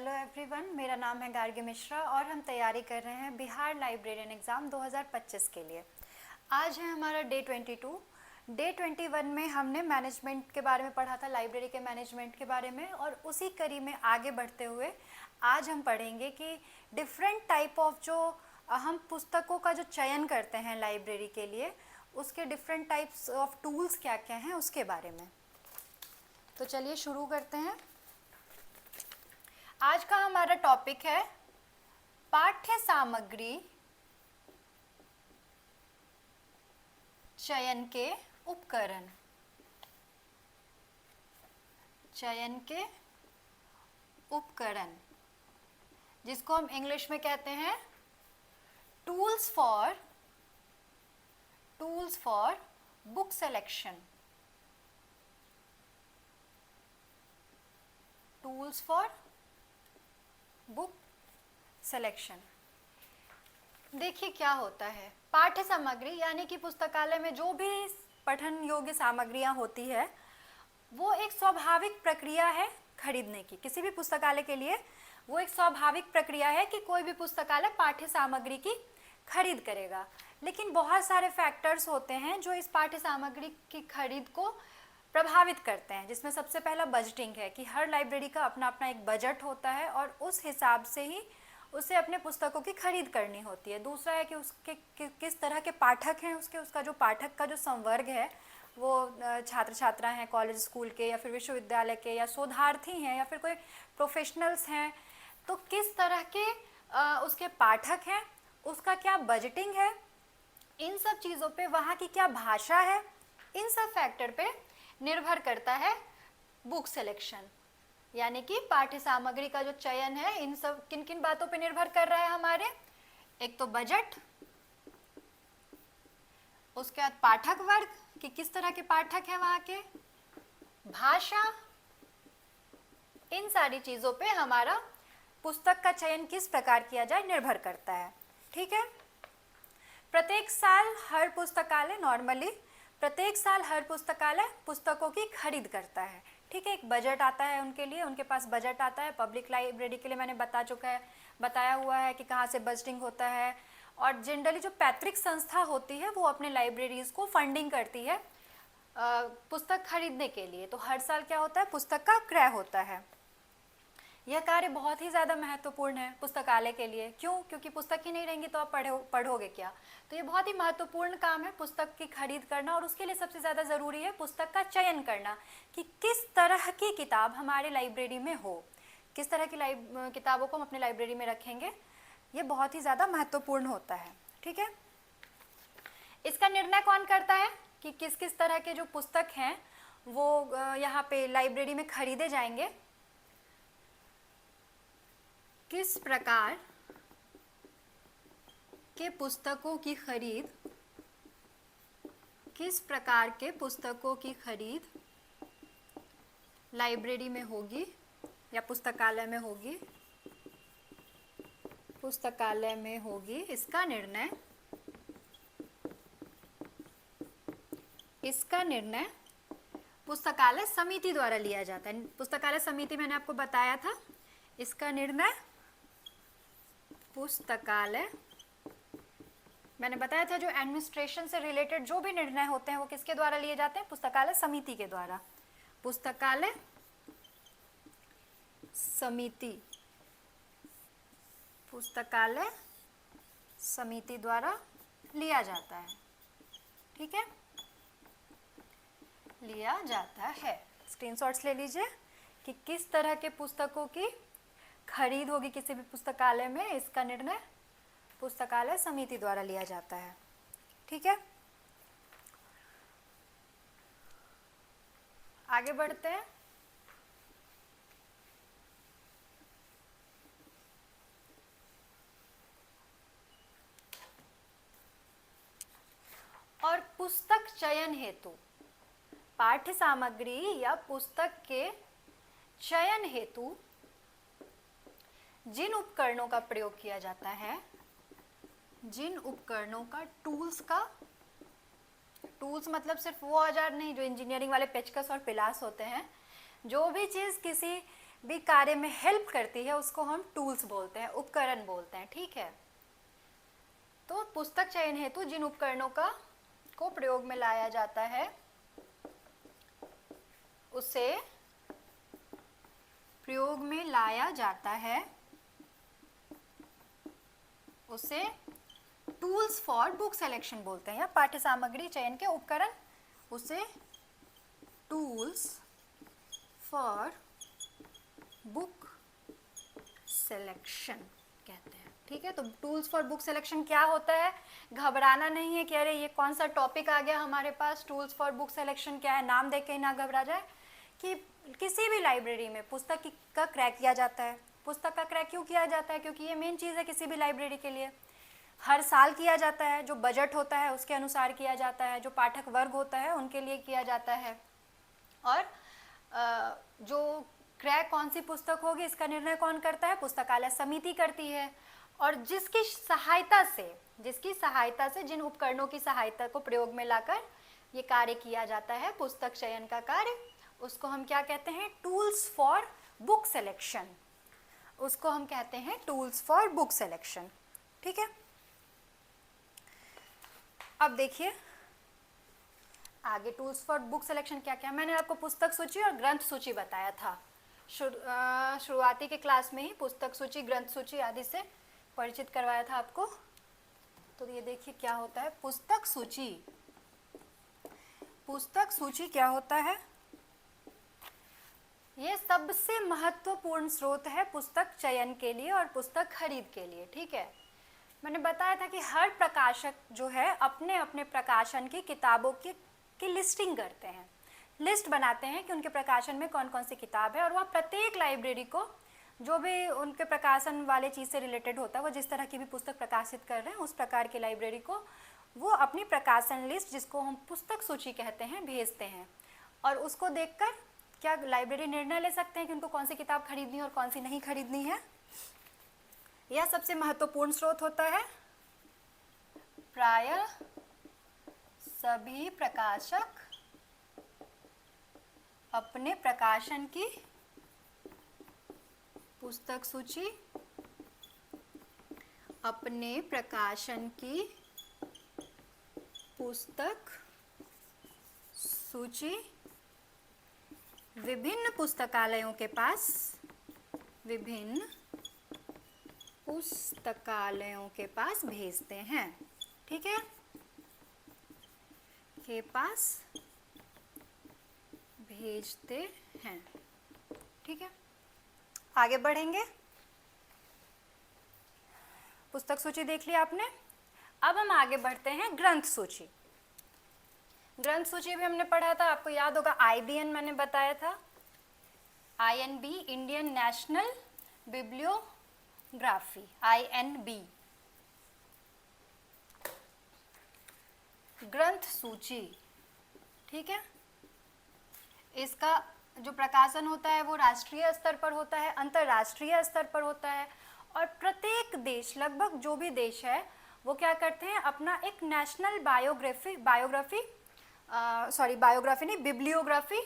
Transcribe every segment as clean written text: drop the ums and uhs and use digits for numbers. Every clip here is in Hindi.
हेलो एवरीवन, मेरा नाम है गार्गी मिश्रा और हम तैयारी कर रहे हैं बिहार लाइब्रेरियन एग्ज़ाम 2025 के लिए। आज है हमारा डे 22। डे 21 में हमने मैनेजमेंट के बारे में पढ़ा था, लाइब्रेरी के मैनेजमेंट के बारे में, और उसी कड़ी में आगे बढ़ते हुए आज हम पढ़ेंगे कि डिफरेंट टाइप ऑफ जो हम पुस्तकों का जो चयन करते हैं लाइब्रेरी के लिए, उसके डिफरेंट टाइप्स ऑफ टूल्स क्या क्या हैं उसके बारे में। तो चलिए शुरू करते हैं। आज का हमारा टॉपिक है पाठ्य सामग्री चयन के उपकरण। चयन के उपकरण, जिसको हम इंग्लिश में कहते हैं tools for book selection. Tools for book selection. देखिए क्या होता है, पाठ्य सामग्री यानी कि पुस्तकालय में जो भी पठन योग्य सामग्रियां होती है वो एक स्वाभाविक प्रक्रिया है खरीदने की। किसी भी पुस्तकालय के लिए वो एक स्वाभाविक प्रक्रिया है कि कोई भी पुस्तकालय पाठ्य सामग्री की खरीद करेगा। लेकिन बहुत सारे फैक्टर्स होते हैं जो इस पाठ्य सामग्री की खरीद को प्रभावित करते हैं, जिसमें सबसे पहला बजटिंग है कि हर लाइब्रेरी का अपना अपना एक बजट होता है और उस हिसाब से ही उसे अपने पुस्तकों की खरीद करनी होती है। दूसरा है कि उसके किस तरह के पाठक हैं, उसका जो पाठक का जो संवर्ग है वो छात्र छात्रा हैं कॉलेज स्कूल के या फिर विश्वविद्यालय के, या शोधार्थी हैं, या फिर कोई प्रोफेशनल्स हैं, तो किस तरह के उसके पाठक हैं, उसका क्या बजटिंग है, इन सब चीज़ों पे, वहाँ की क्या भाषा है, इन सब फैक्टर पे निर्भर करता है बुक सिलेक्शन। यानी कि पाठ्य सामग्री का जो चयन है इन सब किन किन बातों पे निर्भर कर रहा है हमारे। एक तो बजट, उसके बाद पाठक वर्ग कि किस तरह के पाठक हैं वहाँ के, भाषा, इन सारी चीज़ों पे हमारा पुस्तक का चयन किस प्रकार किया जाए निर्भर करता है। ठीक है। प्रत्येक साल हर पुस्तकालय पुस्तकों की खरीद करता है। ठीक है, एक बजट आता है उनके लिए, उनके पास बजट आता है। पब्लिक लाइब्रेरी के लिए मैंने बताया हुआ है कि कहाँ से बजटिंग होता है। और जनरली जो पैतृक संस्था होती है वो अपने लाइब्रेरीज को फंडिंग करती है पुस्तक खरीदने के लिए। तो हर साल क्या होता है, पुस्तक का क्रय होता है। यह कार्य बहुत ही ज़्यादा महत्वपूर्ण है पुस्तकालय के लिए। क्यों? क्योंकि पुस्तक ही नहीं रहेंगी तो आप पढ़ोगे क्या। तो ये बहुत ही महत्वपूर्ण काम है पुस्तक की खरीद करना, और उसके लिए सबसे ज़्यादा ज़रूरी है पुस्तक का चयन करना कि किस तरह की किताब हमारे लाइब्रेरी में हो, किस तरह की किताबों को हम अपने लाइब्रेरी में रखेंगे। ये बहुत ही ज़्यादा महत्वपूर्ण होता है। ठीक है। इसका निर्णय कौन करता है कि किस किस तरह के जो पुस्तक हैं वो यहाँ पे लाइब्रेरी में खरीदे जाएंगे। किस प्रकार के पुस्तकों की खरीद लाइब्रेरी में होगी या पुस्तकालय में होगी, इसका निर्णय पुस्तकालय समिति द्वारा लिया जाता है। पुस्तकालय समिति मैंने आपको बताया था, इसका निर्णय पुस्तकालय, मैंने बताया था जो एडमिनिस्ट्रेशन से रिलेटेड जो भी निर्णय होते हैं वो किसके द्वारा लिए जाते हैं, पुस्तकालय समिति के द्वारा। पुस्तकालय समिति द्वारा लिया जाता है। ठीक है, लिया जाता है। स्क्रीनशॉट्स ले लीजिए कि किस तरह के पुस्तकों की खरीद होगी किसी भी पुस्तकालय में, इसका निर्णय पुस्तकालय समिति द्वारा लिया जाता है। ठीक है, आगे बढ़ते हैं। और पुस्तक चयन हेतु, पाठ्य सामग्री या पुस्तक के चयन हेतु जिन उपकरणों का प्रयोग किया जाता है, जिन उपकरणों का टूल्स मतलब सिर्फ वो औजार नहीं जो इंजीनियरिंग वाले पेचकस और पिलास होते हैं। जो भी चीज़ किसी भी कार्य में हेल्प करती है उसको हम टूल्स बोलते हैं, उपकरण बोलते हैं, ठीक है। तो पुस्तक चयन हेतु जिन उपकरणों को प्रयोग में लाया जाता है उसे प्रयोग में लाया जाता है उसे टूल्स फॉर बुक सिलेक्शन बोलते हैं, या पाठ्य सामग्री चयन के उपकरण उसे टूल्स फॉर बुक सिलेक्शन कहते हैं, ठीक है। तो टूल्स फॉर बुक सिलेक्शन क्या होता है, घबराना नहीं है कि अरे ये कौन सा टॉपिक आ गया हमारे पास, टूल्स फॉर बुक सिलेक्शन क्या है, नाम देख के ही ना घबरा जाए। कि किसी भी लाइब्रेरी में पुस्तक का क्रैक किया जाता है। पुस्तक का क्रैक क्यों किया जाता है, क्योंकि ये मेन चीज़ है किसी भी लाइब्रेरी के लिए। हर साल किया जाता है, जो बजट होता है उसके अनुसार किया जाता है, जो पाठक वर्ग होता है उनके लिए किया जाता है। और जो क्रैक कौन सी पुस्तक होगी इसका निर्णय कौन करता है, पुस्तकालय समिति करती है। और जिसकी सहायता से जिन उपकरणों की सहायता को प्रयोग में लाकर ये कार्य किया जाता है, पुस्तक चयन का कार्य, उसको हम क्या कहते हैं, टूल्स फॉर बुक सिलेक्शन। उसको हम कहते हैं टूल्स फॉर बुक सिलेक्शन, ठीक है। अब देखिए आगे टूल्स फॉर बुक सिलेक्शन क्या क्या। मैंने आपको पुस्तक सूची और ग्रंथ सूची बताया था शुरुआती के क्लास में ही, पुस्तक सूची, ग्रंथ सूची आदि से परिचित करवाया था आपको। तो ये देखिए क्या होता है पुस्तक सूची। पुस्तक सूची क्या होता है, ये सबसे महत्वपूर्ण स्रोत है पुस्तक चयन के लिए और पुस्तक खरीद के लिए, ठीक है। मैंने बताया था कि हर प्रकाशक जो है अपने अपने प्रकाशन की किताबों की लिस्टिंग करते हैं, लिस्ट बनाते हैं कि उनके प्रकाशन में कौन कौन सी किताब है, और वह प्रत्येक लाइब्रेरी को जो भी उनके प्रकाशन वाले चीज़ से रिलेटेड होता है, वो जिस तरह की भी पुस्तक प्रकाशित कर रहे हैं उस प्रकार की लाइब्रेरी को वो अपनी प्रकाशन लिस्ट, जिसको हम पुस्तक सूची कहते हैं, भेजते हैं। और उसको देखकर क्या लाइब्रेरी निर्णय ले सकते हैं कि उनको कौन सी किताब खरीदनी है और कौन सी नहीं खरीदनी है। यह सबसे महत्वपूर्ण स्रोत होता है। प्रायः सभी प्रकाशक अपने प्रकाशन की पुस्तक सूची, अपने प्रकाशन की पुस्तक सूची विभिन्न पुस्तकालयों के पास भेजते हैं, ठीक है, के पास भेजते हैं, ठीक है। आगे बढ़ेंगे, पुस्तक सूची देख लिया आपने। अब हम आगे बढ़ते हैं ग्रंथ सूची। ग्रंथ सूची भी हमने पढ़ा था, आपको याद होगा IBN मैंने बताया था, INB Indian national bibliography, INB। ग्रंथ सूची, ठीक है, इसका जो प्रकाशन होता है वो राष्ट्रीय स्तर पर होता है, अंतर्राष्ट्रीय स्तर पर होता है। और प्रत्येक देश, लगभग जो भी देश है वो क्या करते हैं, अपना एक नेशनल बायोग्राफी नहीं, बिब्लियोग्राफी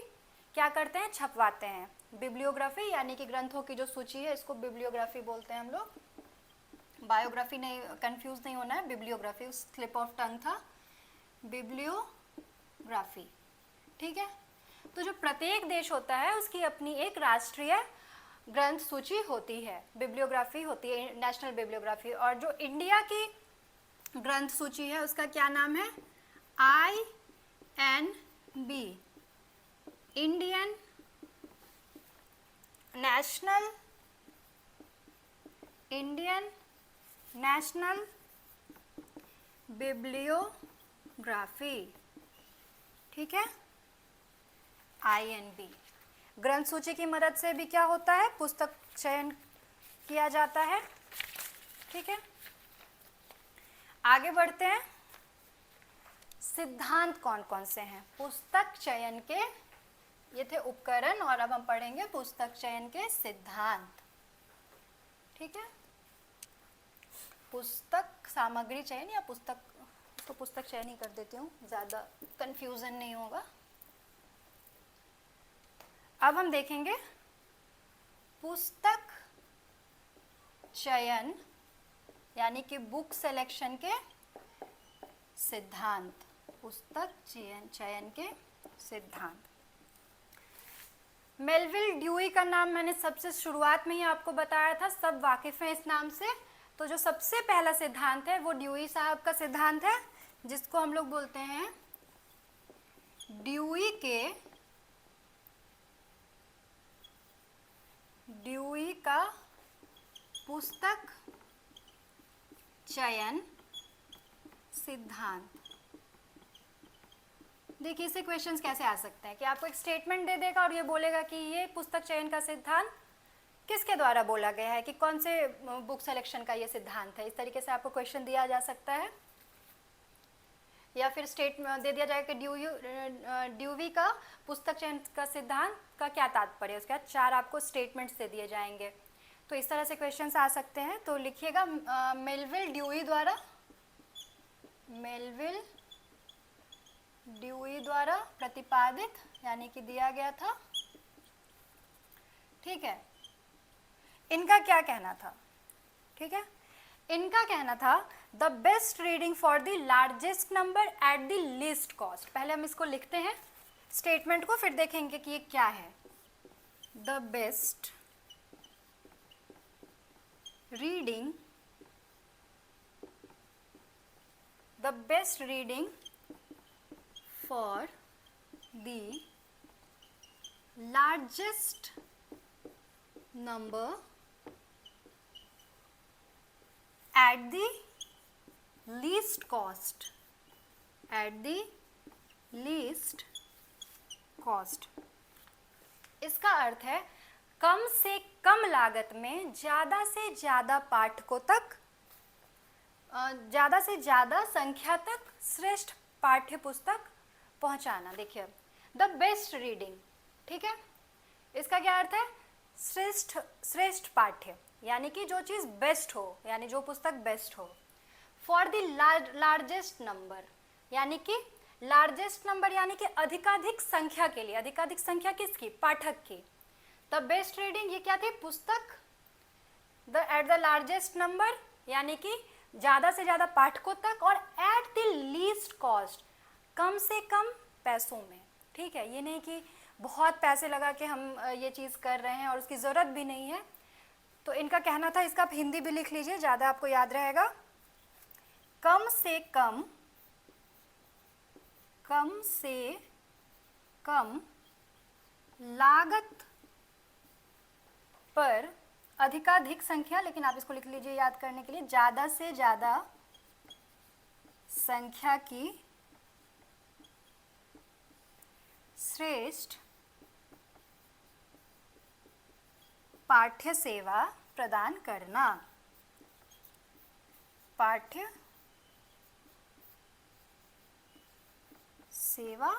क्या करते हैं, छपवाते हैं। बिब्लियोग्राफी यानी कि ग्रंथों की जो सूची है इसको बिब्लियोग्राफी बोलते हैं हम लोग। बायोग्राफी नहीं, कंफ्यूज नहीं होना है, बिब्लियोग्राफी स्लिप ऑफ टंग था, बिब्लियोग्राफी, ठीक है। तो जो प्रत्येक देश होता है उसकी अपनी एक राष्ट्रीय ग्रंथ सूची होती है, बिब्लियोग्राफी होती है, नेशनल बिब्लियोग्राफी। और जो इंडिया की ग्रंथ सूची है उसका क्या नाम है, INB, इंडियन नेशनल बिब्लियोग्राफी, ठीक है, INB। ग्रंथ सूची की मदद से भी क्या होता है, पुस्तक चयन किया जाता है, ठीक है। आगे बढ़ते हैं, सिद्धांत कौन कौन से हैं पुस्तक चयन के, ये थे उपकरण, और अब हम पढ़ेंगे पुस्तक चयन के सिद्धांत, ठीक है। पुस्तक सामग्री चयन या पुस्तक चयन ही कर देती हूँ, ज़्यादा कंफ्यूजन नहीं होगा। अब हम देखेंगे पुस्तक चयन यानी कि बुक सिलेक्शन के सिद्धांत, पुस्तक चयन के सिद्धांत। मेलविल ड्यूई का नाम मैंने सबसे शुरुआत में ही आपको बताया था, सब वाकिफ हैं इस नाम से। तो जो सबसे पहला सिद्धांत है वो ड्यूई साहब का सिद्धांत है, जिसको हम लोग बोलते हैं ड्यूई का पुस्तक चयन सिद्धांत। देखिए इससे क्वेश्चंस कैसे आ सकते हैं कि आपको एक स्टेटमेंट दे देगा और ये बोलेगा कि ये पुस्तक चयन का सिद्धांत किसके द्वारा बोला गया है, कि कौन से बुक सिलेक्शन का ये सिद्धांत है। इस तरीके से आपको क्वेश्चन दिया जा सकता है। या फिर स्टेट दे दिया जाएगा कि ड्यूई का पुस्तक चयन का सिद्धांत का क्या तात्पर्य है, उसके बाद 4 आपको स्टेटमेंट्स दे दिए जाएंगे। तो इस तरह से क्वेश्चंस आ सकते हैं। तो लिखिएगा मेलविल ड्यूई द्वारा प्रतिपादित यानी कि दिया गया था। ठीक है, इनका क्या कहना था? ठीक है, इनका कहना था the best reading for the largest number at the least cost. पहले हम इसको लिखते हैं स्टेटमेंट को, फिर देखेंगे कि ये क्या है। The best reading for the largest number at the least cost, इसका अर्थ है कम से कम लागत में ज़्यादा से ज़्यादा पाठकों तक, ज़्यादा से ज़्यादा संख्या तक श्रेष्ठ पाठ्य पुस्तक पहुंचाना। देखिए द बेस्ट रीडिंग, ठीक है, इसका क्या अर्थ है? श्रेष्ठ पाठ्य, यानी कि जो चीज़ बेस्ट हो, यानी जो पुस्तक बेस्ट हो। फॉर द लार्जेस्ट नंबर, यानी कि लार्जेस्ट नंबर यानी कि अधिकाधिक संख्या के लिए। अधिकाधिक संख्या किसकी? पाठक की। द बेस्ट रीडिंग ये क्या थी? पुस्तक एट द लार्जेस्ट नंबर यानी कि ज़्यादा से ज़्यादा पाठकों तक, और एट द लीस्ट कॉस्ट, कम से कम पैसों में। ठीक है, ये नहीं कि बहुत पैसे लगा के हम ये चीज़ कर रहे हैं और उसकी ज़रूरत भी नहीं है। तो इनका कहना था, इसका आप हिंदी भी लिख लीजिए, ज़्यादा आपको याद रहेगा। कम से कम लागत पर अधिकाधिक संख्या, लेकिन आप इसको लिख लीजिए याद करने के लिए, ज़्यादा से ज़्यादा संख्या की श्रेष्ठ पाठ्य सेवा प्रदान करना। पाठ्य सेवा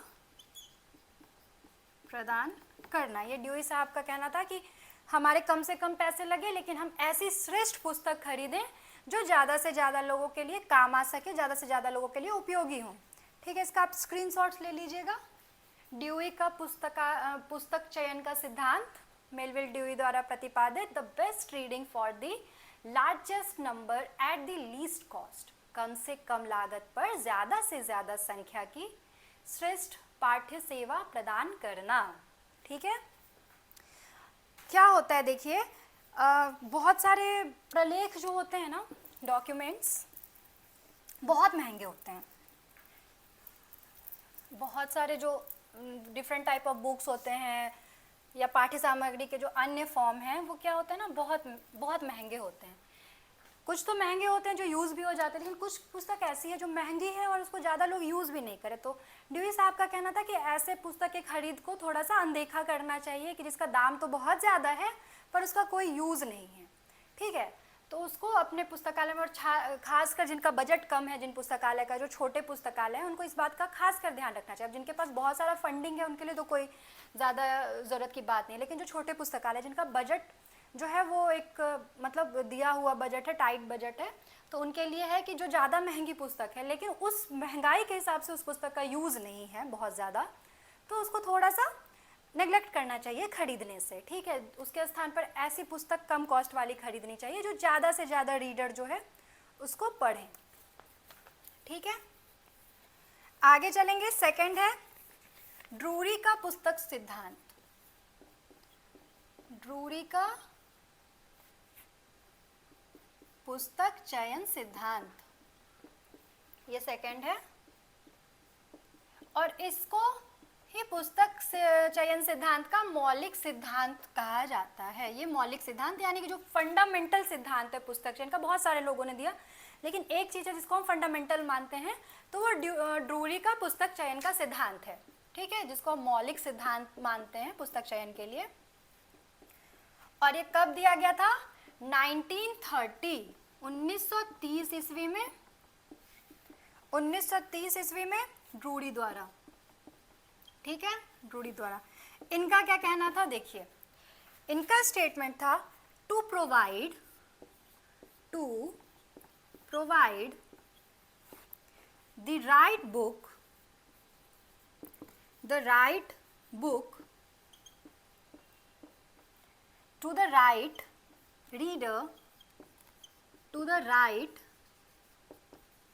प्रदान करना, ये ड्यूई साहब का कहना था कि हमारे कम से कम पैसे लगे, लेकिन हम ऐसी श्रेष्ठ पुस्तक खरीदें जो ज़्यादा से ज़्यादा लोगों के लिए काम आ सके, ज़्यादा से ज़्यादा लोगों के लिए उपयोगी हो। ठीक है, इसका आप स्क्रीनशॉट्स ले लीजिएगा। ड्यूई का पुस्तक चयन का सिद्धांत, मेलविल ड्यूई द्वारा प्रतिपादित। The best reading for the largest number at the least cost, कम से कम लागत पर ज़्यादा से ज़्यादा संख्या की श्रेष्ठ पाठ्य सेवा प्रदान करना। ठीक है, क्या होता है देखिए, बहुत सारे प्रलेख जो होते हैं ना, डॉक्यूमेंट्स, बहुत महंगे होते हैं। बहुत सारे जो डिफरेंट टाइप ऑफ बुक्स होते हैं या पाठ्य सामग्री के जो अन्य फॉर्म हैं, वो क्या होते हैं ना, बहुत महंगे होते हैं। कुछ तो महंगे होते हैं जो यूज़ भी हो जाते हैं, लेकिन कुछ पुस्तक ऐसी है जो महंगी है और उसको ज़्यादा लोग यूज़ भी नहीं करें। तो ड्यूई साहब का कहना था कि ऐसे पुस्तक के खरीद को थोड़ा सा अनदेखा करना चाहिए, कि जिसका दाम तो बहुत ज़्यादा है पर उसका कोई यूज़ नहीं है। ठीक है, तो उसको अपने पुस्तकालय में, और खासकर जिनका बजट कम है, जिन पुस्तकालय का, जो छोटे पुस्तकालय हैं, उनको इस बात का खासकर ध्यान रखना चाहिए। अब जिनके पास बहुत सारा फंडिंग है उनके लिए तो कोई ज़्यादा ज़रूरत की बात नहीं, लेकिन जो छोटे पुस्तकालय, जिनका बजट जो है वो एक मतलब दिया हुआ बजट है, टाइट बजट है, तो उनके लिए है कि जो ज़्यादा महंगी पुस्तक है लेकिन उस महंगाई के हिसाब से उस पुस्तक का यूज़ नहीं है बहुत ज़्यादा, तो उसको थोड़ा सा नेग्लेक्ट करना चाहिए खरीदने से, ठीक है। उसके स्थान पर ऐसी पुस्तक कम कॉस्ट वाली खरीदनी चाहिए जो ज़्यादा से ज़्यादा रीडर जो है उसको पढ़ें, ठीक है। आगे चलेंगे, सेकंड है ड्रूरी का पुस्तक सिद्धांत। ड्रूरी का पुस्तक चयन सिद्धांत, ये सेकंड है, और इसको ही पुस्तक चयन सिद्धांत का मौलिक सिद्धांत कहा जाता है। ये मौलिक सिद्धांत यानी कि जो फंडामेंटल सिद्धांत है पुस्तक चयन का, बहुत सारे लोगों ने दिया, लेकिन एक चीज़ है जिसको हम फंडामेंटल मानते हैं, तो वो ड्रूरी का पुस्तक चयन का सिद्धांत है, ठीक है, जिसको हम मौलिक सिद्धांत मानते हैं पुस्तक चयन के लिए। और ये कब दिया गया था? 1930 ईस्वी में, 1930 ईस्वी में ड्रूरी द्वारा, ठीक है, ड्रूरी द्वारा। इनका क्या कहना था, देखिए, इनका स्टेटमेंट था to provide the right book to the right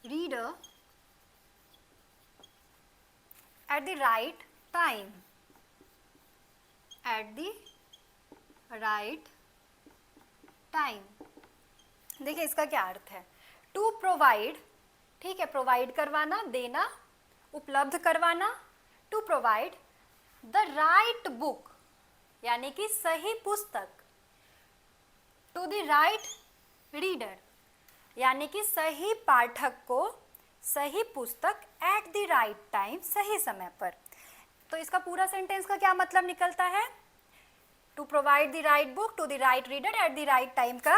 reader at the right time, देखिए इसका क्या अर्थ है। टू प्रोवाइड, ठीक है, प्रोवाइड करवाना, देना, उपलब्ध करवाना। To provide the right book यानी कि सही पुस्तक, टू द राइट रीडर यानी कि सही पाठक को सही पुस्तक एट द राइट टाइम, सही समय पर। तो इसका पूरा सेंटेंस का क्या मतलब निकलता है? To provide the right book to the right reader at the right time का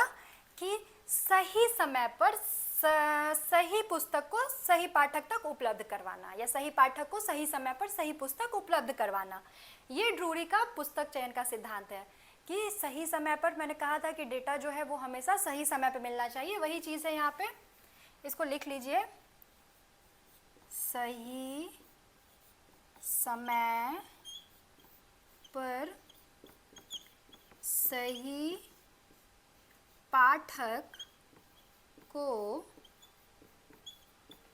कि सही समय पर सही पुस्तक को सही पाठक तक उपलब्ध करवाना, या सही पाठक को सही समय पर सही पुस्तक उपलब्ध करवाना। ये ड्रूरी का पुस्तक चयन का सिद्धांत है कि सही समय पर, मैंने कहा था कि डेटा जो है वो हमेशा सही समय पर मिलना चाहिए, वही चीज़ है यहाँ पे, इसको लिख लीजिए, सही समय पर सही पाठक को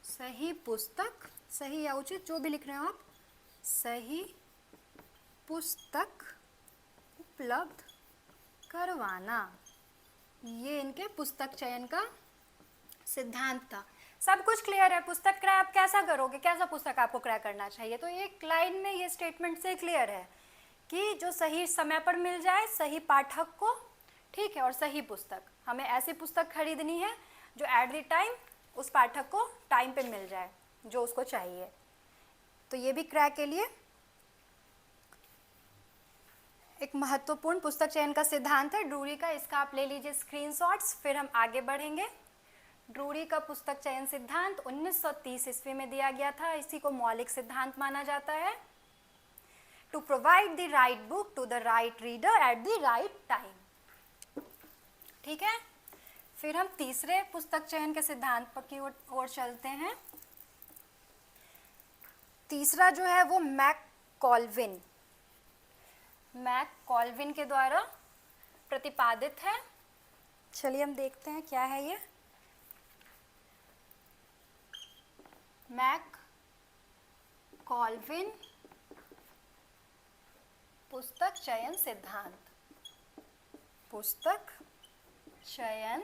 सही पुस्तक, सही या उचित जो भी लिख रहे हो आप, सही पुस्तक उपलब्ध करवाना। ये इनके पुस्तक चयन का सिद्धांत था। सब कुछ क्लियर है। पुस्तक क्रय आप कैसा करोगे, कैसा पुस्तक आपको क्रय करना चाहिए, तो एक लाइन में ये स्टेटमेंट से क्लियर है कि जो सही समय पर मिल जाए सही पाठक को, ठीक है, और सही पुस्तक। हमें ऐसी पुस्तक खरीदनी है जो एट द टाइम उस पाठक को टाइम पे मिल जाए जो उसको चाहिए। तो ये भी क्रय के लिए एक महत्वपूर्ण पुस्तक चयन का सिद्धांत है ड्रूरी का। इसका आप ले लीजिए स्क्रीनशॉट्स, फिर हम आगे बढ़ेंगे। ड्रूरी का पुस्तक चयन सिद्धांत 1930 ईस्वी में दिया गया था। इसी को मौलिक सिद्धांत माना जाता है। To provide the right book to the right reader at the right time, ठीक है। फिर हम तीसरे पुस्तक चयन के सिद्धांत की ओर चलते हैं। तीसरा जो है वो मैककॉल्विन के द्वारा प्रतिपादित है। चलिए हम देखते हैं क्या है ये मैककॉल्विन पुस्तक चयन सिद्धांत। पुस्तक चयन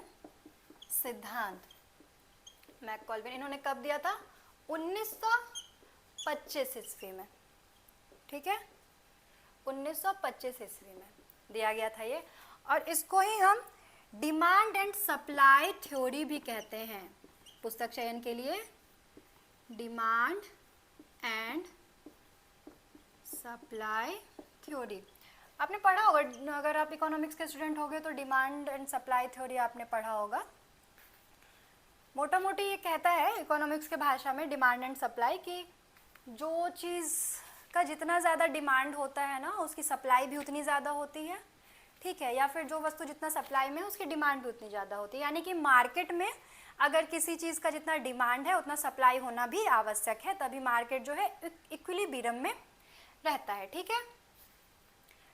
सिद्धांत मैककॉल्विन, इन्होंने कब दिया था? 1925 ईस्वी में, ठीक है, 1925 ईस्वी में दिया गया था ये। और इसको ही हम डिमांड एंड सप्लाई थ्योरी भी कहते हैं। पुस्तक चयन के लिए डिमांड एंड सप्लाई थ्योरी आपने पढ़ा होगा, अगर आप इकोनॉमिक्स के स्टूडेंट होंगे तो डिमांड एंड सप्लाई थ्योरी आपने पढ़ा होगा। मोटा मोटी ये कहता है इकोनॉमिक्स के भाषा में डिमांड एंड सप्लाई कि जो चीज़ का जितना ज़्यादा डिमांड होता है ना, उसकी सप्लाई भी उतनी ज़्यादा होती है, ठीक है, या फिर जो वस्तु जितना सप्लाई में है उसकी डिमांड भी उतनी ज़्यादा होती है। यानी कि मार्केट में अगर किसी चीज़ का जितना डिमांड है उतना सप्लाई होना भी आवश्यक है, तभी मार्केट जो है इक्विलिब्रियम में रहता है, ठीक है।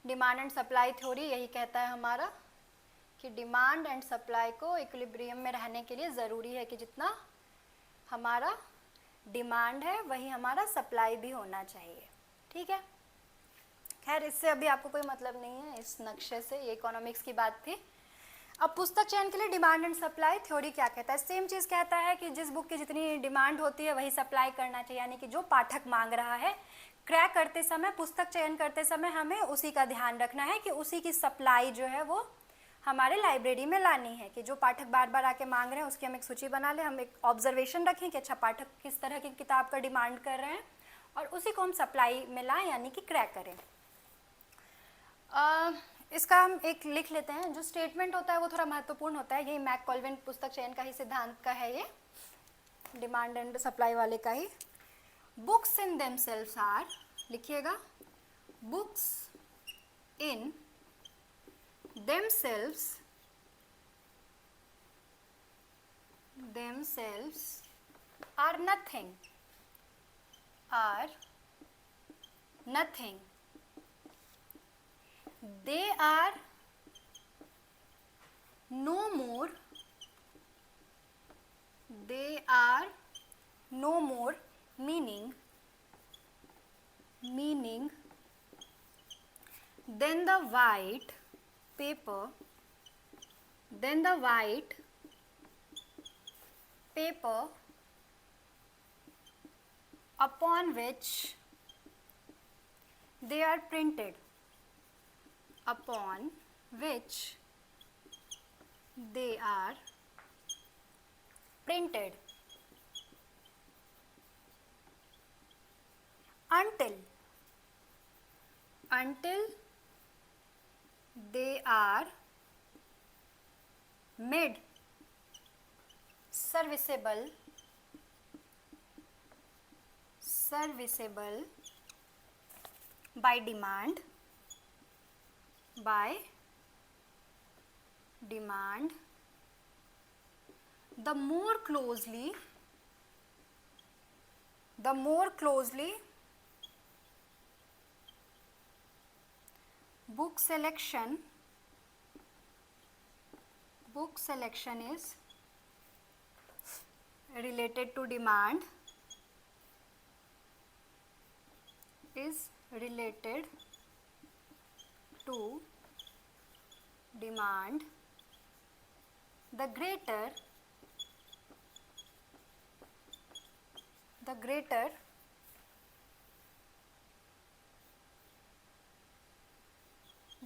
डिमांड एंड सप्लाई थ्योरी यही कहता है हमारा कि डिमांड एंड सप्लाई को इक्विलिब्रियम में रहने के लिए ज़रूरी है कि जितना हमारा डिमांड है वही हमारा सप्लाई भी होना चाहिए। ठीक है, खैर इससे अभी आपको कोई मतलब नहीं है इस नक्शे से, ये इकोनॉमिक्स की बात थी। अब पुस्तक चयन के लिए डिमांड एंड सप्लाई थ्योरी क्या कहता है? सेम चीज़ कहता है कि जिस बुक की जितनी डिमांड होती है वही सप्लाई करना चाहिए, यानी कि जो पाठक मांग रहा है क्रैक करते समय, पुस्तक चयन करते समय हमें उसी का ध्यान रखना है कि उसी की सप्लाई जो है वो हमारे लाइब्रेरी में लानी है, कि जो पाठक बार बार आके मांग रहे हैं उसकी हम एक सूची बना लें, हम एक ऑब्जर्वेशन रखें कि अच्छा पाठक किस तरह की किताब का डिमांड कर रहे हैं और उसी को हम सप्लाई में लाएं यानी कि क्रैक करें। इसका हम एक लिख लेते हैं, जो स्टेटमेंट होता है वो थोड़ा महत्वपूर्ण होता है, यही मैककॉल्विन पुस्तक चयन का ही सिद्धांत का है, ये डिमांड एंड सप्लाई वाले का ही। बुक्स इन देमसेल्व्स आर, लिखिएगा, books in themselves are nothing they are no more meaning than the white paper upon which they are printed, until they are made serviceable by demand, the more closely book selection is related to demand, the greater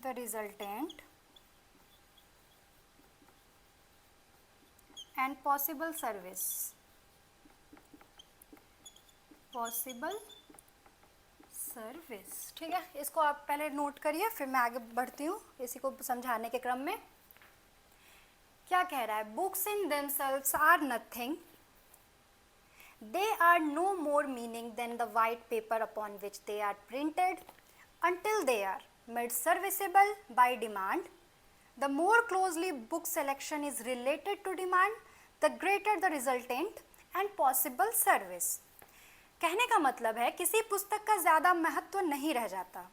the resultant and possible service। ठीक है, इसको आप पहले नोट करिए, फिर मैं आगे बढ़ती हूँ इसी को समझाने के क्रम में। क्या कह रहा है? Books in themselves are nothing, they are no more meaning than the white paper upon which they are printed, until they are made serviceable by demand. The more closely book selection is related to demand, the greater the resultant and possible service। कहने का मतलब है किसी पुस्तक का ज़्यादा महत्व नहीं रह जाता,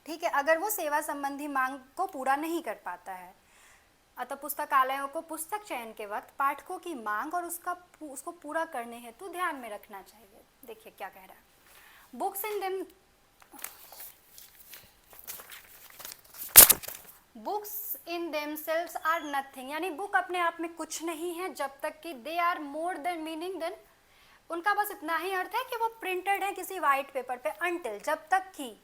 ठीक है, अगर वो सेवा संबंधी मांग को पूरा नहीं कर पाता है। अतः पुस्तकालयों को पुस्तक चयन के वक्त पाठकों की मांग और उसको पूरा करने हेतु ध्यान में रखना चाहिए। देखिए क्या कह रहा है, books in themselves are nothing, यानी बुक अपने आप में कुछ नहीं है जब तक कि they are more than meaning then, उनका बस इतना ही अर्थ है कि वो प्रिंटेड है किसी वाइट पेपर पे, अंटिल जब तक कि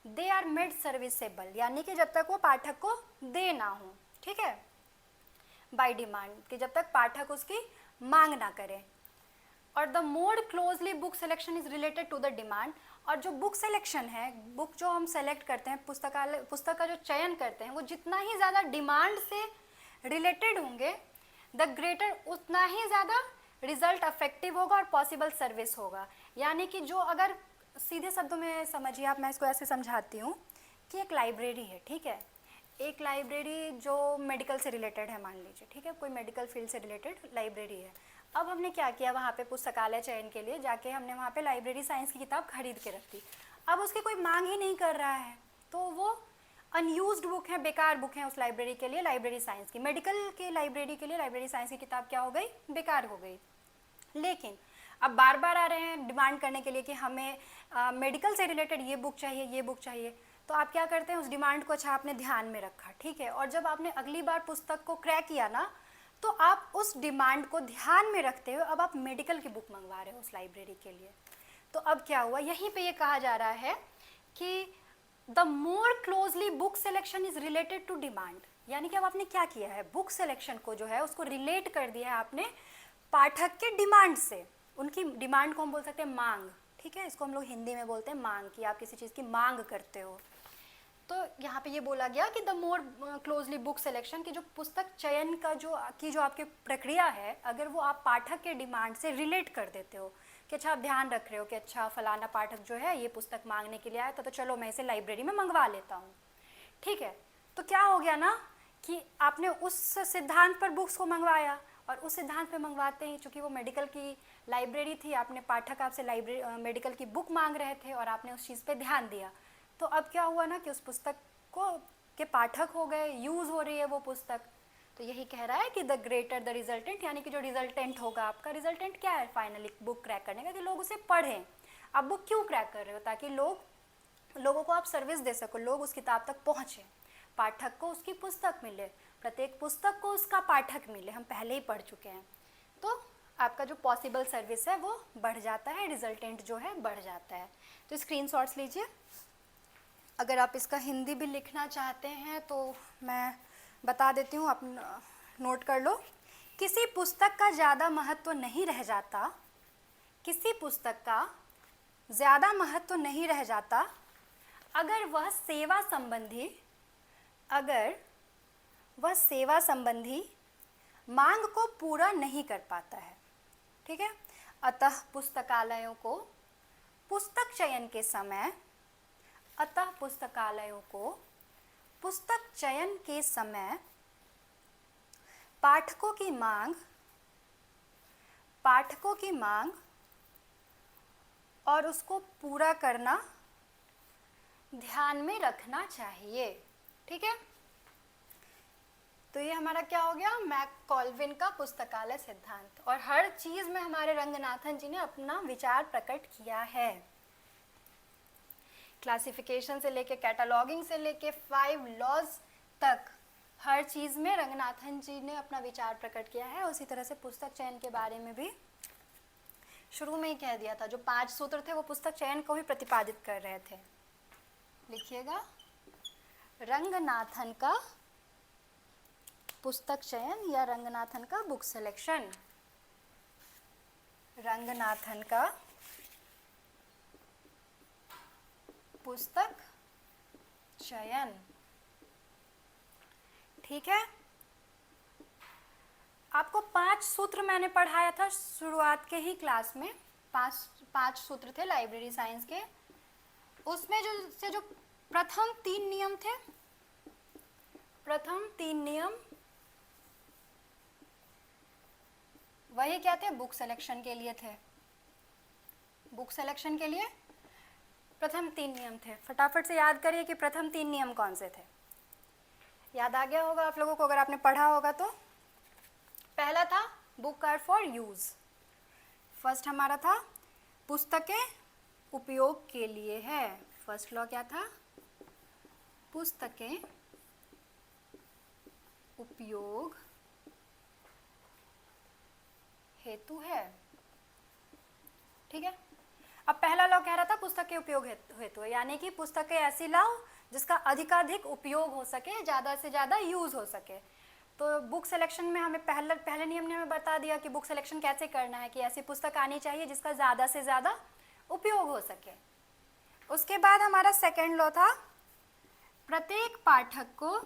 दे आर मेड सर्विसेबल, यानी कि जब तक वो पाठक को दे ना हो, ठीक है, बाय डिमांड, कि जब तक पाठक उसकी मांग ना करे। और the more closely book selection is related to the demand, और जो बुक सिलेक्शन है, बुक जो हम सेलेक्ट करते हैं, पुस्तक का जो चयन करते हैं, वो जितना ही ज़्यादा डिमांड से रिलेटेड होंगे, द ग्रेटर उतना ही ज़्यादा रिजल्ट अफेक्टिव होगा और पॉसिबल सर्विस होगा। यानी कि जो, अगर सीधे शब्दों में समझिए आप, मैं इसको ऐसे समझाती हूँ कि एक लाइब्रेरी है, ठीक है, एक लाइब्रेरी जो मेडिकल से रिलेटेड है, मान लीजिए, ठीक है, कोई मेडिकल फील्ड से रिलेटेड लाइब्रेरी है। अब हमने क्या किया, वहाँ पे पुस्तकालय चयन के लिए जाके हमने वहाँ पे लाइब्रेरी साइंस की किताब खरीद के रख दी। अब उसकी कोई मांग ही नहीं कर रहा है, तो वो अनयूज्ड बुक है, बेकार बुक है उस लाइब्रेरी के लिए, लाइब्रेरी साइंस की। मेडिकल के लाइब्रेरी के लिए लाइब्रेरी साइंस की किताब क्या हो गई, बेकार हो गई। लेकिन अब बार बार आ रहे हैं डिमांड करने के लिए कि हमें मेडिकल से रिलेटेड ये बुक चाहिए, ये बुक चाहिए, तो आप क्या करते हैं, उस डिमांड को अच्छा आपने ध्यान में रखा, ठीक है, और जब आपने अगली बार पुस्तक को क्रैक किया ना, तो आप उस डिमांड को ध्यान में रखते हुए अब आप मेडिकल की बुक मंगवा रहे हो उस लाइब्रेरी के लिए। तो अब क्या हुआ, यहीं पे ये कहा जा रहा है कि the more closely book selection is related to demand, यानी कि अब आपने क्या किया है, बुक सिलेक्शन को जो है उसको रिलेट कर दिया है आपने पाठक के डिमांड से। उनकी डिमांड को हम बोल सकते हैं मांग, ठीक है, इसको हम लोग हिंदी में बोलते हैं मांग, कि आप किसी चीज़ की मांग करते हो। तो यहाँ पे ये बोला गया कि the more closely book selection, की जो पुस्तक चयन का जो आपकी प्रक्रिया है, अगर वो आप पाठक के डिमांड से रिलेट कर देते हो कि अच्छा आप ध्यान रख रहे हो कि अच्छा फलाना पाठक जो है ये पुस्तक मांगने के लिए आया था, तो चलो मैं इसे लाइब्रेरी में मंगवा लेता हूँ, ठीक है। तो क्या हो गया ना कि आपने उस सिद्धांत पर बुक्स को मंगवाया, और उस सिद्धांत पे मंगवाते ही चूँकि वो मेडिकल की लाइब्रेरी थी, आपने पाठक आपसे मेडिकल की बुक मांग रहे थे और आपने उस चीज़ पे ध्यान दिया, तो अब क्या हुआ ना कि उस पुस्तक को के पाठक हो गए, यूज़ हो रही है वो पुस्तक। तो यही कह रहा है कि द ग्रेटर द रिजल्टेंट, यानी कि जो रिजल्टेंट होगा, आपका रिजल्टेंट क्या है फाइनली बुक क्रैक करने का, कि लोग उसे पढ़ें। आप बुक क्यों क्रैक कर रहे हो, ताकि लोगों को आप सर्विस दे सको, लोग उस किताब तक पहुँचें, पाठक को उसकी पुस्तक मिले, प्रत्येक पुस्तक को उसका पाठक मिले, हम पहले ही पढ़ चुके हैं। तो आपका जो पॉसिबल सर्विस है वो बढ़ जाता है, रिजल्टेंट जो है बढ़ जाता है। तो स्क्रीनशॉट्स लीजिए। अगर आप इसका हिंदी भी लिखना चाहते हैं तो मैं बता देती हूँ, आप नोट कर लो। किसी पुस्तक का ज़्यादा महत्व नहीं रह जाता, किसी पुस्तक का ज़्यादा महत्व नहीं रह जाता अगर वह सेवा संबंधी मांग को पूरा नहीं कर पाता है, ठीक है। अतः पुस्तकालयों को पुस्तक चयन के समय पाठकों की मांग और उसको पूरा करना ध्यान में रखना चाहिए, ठीक है। तो ये हमारा क्या हो गया, मैककॉल्विन का पुस्तकालय सिद्धांत, और हर चीज़ में हमारे रंगनाथन जी ने अपना विचार प्रकट किया है। क्लासिफिकेशन से लेके कैटलॉगिंग से लेके 5 लॉज तक हर चीज़ में रंगनाथन जी ने अपना विचार प्रकट किया है। उसी तरह से पुस्तक चयन के बारे में भी शुरू में ही कह दिया था, जो 5 सूत्र थे वो पुस्तक चयन को भी प्रतिपादित कर रहे थे। लिखिएगा, रंगनाथन का पुस्तक चयन या रंगनाथन का बुक सिलेक्शन। रंगनाथन का पुस्तक चयन, ठीक है। आपको 5 सूत्र मैंने पढ़ाया था शुरुआत के ही क्लास में, 5 सूत्र थे लाइब्रेरी साइंस के। उसमें जो प्रथम 3 नियम थे, प्रथम 3 नियम वही क्या थे, बुक सिलेक्शन के लिए थे। बुक सिलेक्शन के लिए प्रथम 3 नियम थे। फटाफट से याद करिए कि प्रथम 3 नियम कौन से थे। याद आ गया होगा आप लोगों को अगर आपने पढ़ा होगा तो। पहला था book are for use. First हमारा था पुस्तकें उपयोग के लिए है। फर्स्ट लॉ क्या था, पुस्तकें उपयोग हेतु है, ठीक है। अब पहला लॉ कह रहा था पुस्तक के उपयोग हेतु है, यानी कि पुस्तकें ऐसी लाओ जिसका अधिकाधिक उपयोग हो सके, ज़्यादा से ज़्यादा यूज़ हो सके। तो बुक सिलेक्शन में हमें पहले नियम ने हमें बता दिया कि बुक सिलेक्शन कैसे करना है, कि ऐसी पुस्तक आनी चाहिए जिसका ज़्यादा से ज़्यादा उपयोग हो सके। उसके बाद हमारा सेकेंड लॉ था प्रत्येक पाठक को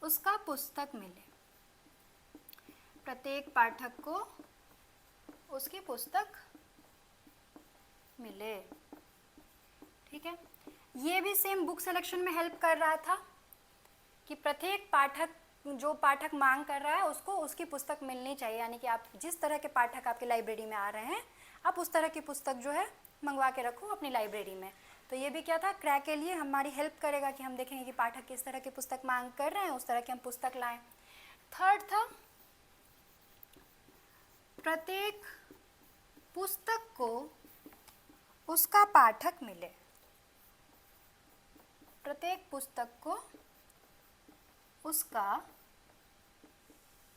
उसका पुस्तक मिले, प्रत्येक पाठक को उसकी पुस्तक मिले, ठीक है। ये भी सेम बुक सिलेक्शन में हेल्प कर रहा था कि प्रत्येक पाठक, जो पाठक मांग कर रहा है उसको उसकी पुस्तक मिलनी चाहिए, यानी कि आप जिस तरह के पाठक आपकी लाइब्रेरी में आ रहे हैं आप उस तरह की पुस्तक जो है मंगवा के रखो अपनी लाइब्रेरी में। तो ये भी क्या था, क्रैक के लिए हमारी हेल्प करेगा कि हम देखेंगे कि पाठक किस तरह की पुस्तक मांग कर रहे हैं, उस तरह की हम पुस्तक लाएं। थर्ड था प्रत्येक पुस्तक को उसका पाठक मिले। प्रत्येक पुस्तक को उसका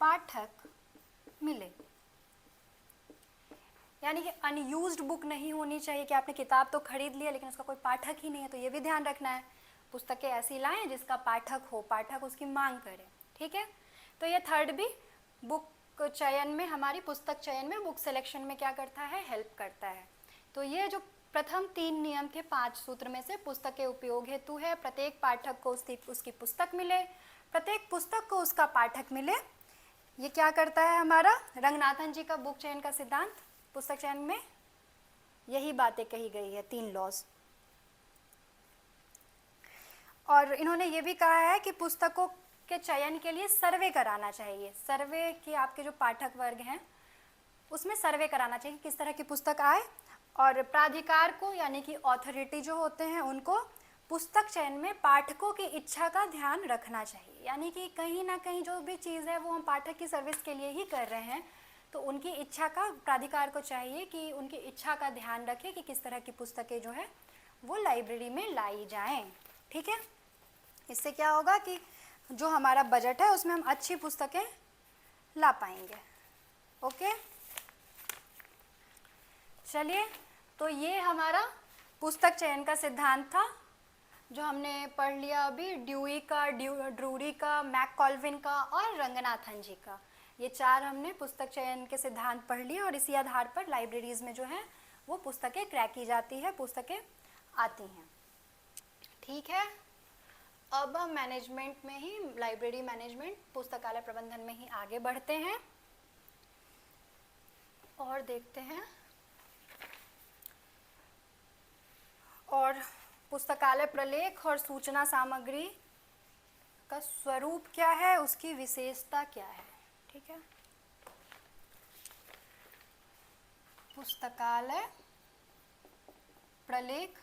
पाठक मिले, यानी कि अनयूज्ड बुक नहीं होनी चाहिए कि आपने किताब तो खरीद लिया लेकिन उसका कोई पाठक ही नहीं है, तो ये भी ध्यान रखना है। पुस्तकें ऐसी लाएं जिसका पाठक हो, पाठक उसकी मांग करे, ठीक है। तो ये थर्ड भी बुक चयन में, हमारी पुस्तक चयन में, बुक सिलेक्शन में क्या करता है, हेल्प करता है। तो ये जो प्रथम 3 नियम थे 5 सूत्र में से, पुस्तक के उपयोग हेतु है, प्रत्येक पाठक को उसकी पुस्तक मिले, प्रत्येक पुस्तक को उसका पाठक मिले। ये क्या करता है हमारा रंगनाथन जी का बुक चयन का सिद्धांत, पुस्तक चयन में यही बातें कही गई है, 3 लॉज। और इन्होंने ये भी कहा है कि पुस्तकों के चयन के लिए सर्वे कराना चाहिए। सर्वे के आपके जो पाठक वर्ग हैं उसमें सर्वे कराना चाहिए कि किस तरह की पुस्तक आए, और प्राधिकार को यानी कि ऑथोरिटी जो होते हैं उनको पुस्तक चयन में पाठकों की इच्छा का ध्यान रखना चाहिए, यानी कि कहीं ना कहीं जो भी चीज़ है वो हम पाठक की सर्विस के लिए ही कर रहे हैं, तो उनकी इच्छा का, प्राधिकार को चाहिए कि उनकी इच्छा का ध्यान रखें कि किस तरह की पुस्तकें जो है वो लाइब्रेरी में लाई जाएं, ठीक है। इससे क्या होगा कि जो हमारा बजट है उसमें हम अच्छी पुस्तकें ला पाएंगे। ओके, चलिए, तो ये हमारा पुस्तक चयन का सिद्धांत था जो हमने पढ़ लिया अभी, ड्यूई का, ड्रूरी का, मैककॉल्विन का और रंगनाथन जी का। ये 4 हमने पुस्तक चयन के सिद्धांत पढ़ लिए और इसी आधार पर लाइब्रेरीज में जो है वो पुस्तकें क्रैक की जाती है, पुस्तकें आती हैं, ठीक है। अब हम मैनेजमेंट में ही, लाइब्रेरी मैनेजमेंट, पुस्तकालय प्रबंधन में ही आगे बढ़ते हैं और देखते हैं और पुस्तकालय प्रलेख और सूचना सामग्री का स्वरूप क्या है, उसकी विशेषता क्या है, ठीक है। पुस्तकालय प्रलेख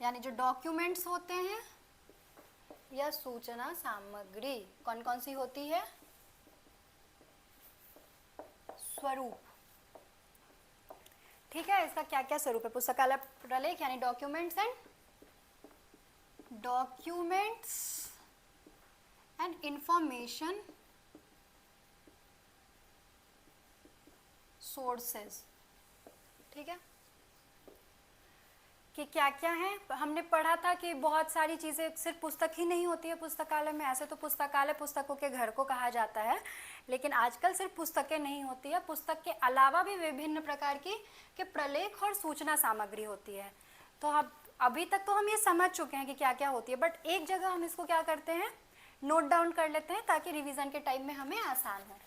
यानी जो डॉक्यूमेंट्स होते हैं या सूचना सामग्री कौन कौन सी होती है, स्वरूप, ठीक है। इसका क्या क्या स्वरूप है, पुस्तकालय प्रलेख यानी डॉक्यूमेंट्स एंड इंफॉर्मेशन सोर्सेज, ठीक है, कि क्या क्या है। हमने पढ़ा था कि बहुत सारी चीज़ें, सिर्फ पुस्तक ही नहीं होती है पुस्तकालय में, ऐसे तो पुस्तकालय पुस्तकों के घर को कहा जाता है, लेकिन आजकल सिर्फ पुस्तकें नहीं होती है, पुस्तक के अलावा भी विभिन्न प्रकार की के प्रलेख और सूचना सामग्री होती है। तो अब अभी तक तो हम ये समझ चुके हैं कि क्या क्या होती है, बट एक जगह हम इसको क्या करते हैं, नोट डाउन कर लेते हैं ताकि रिवीजन के टाइम में हमें आसान हो।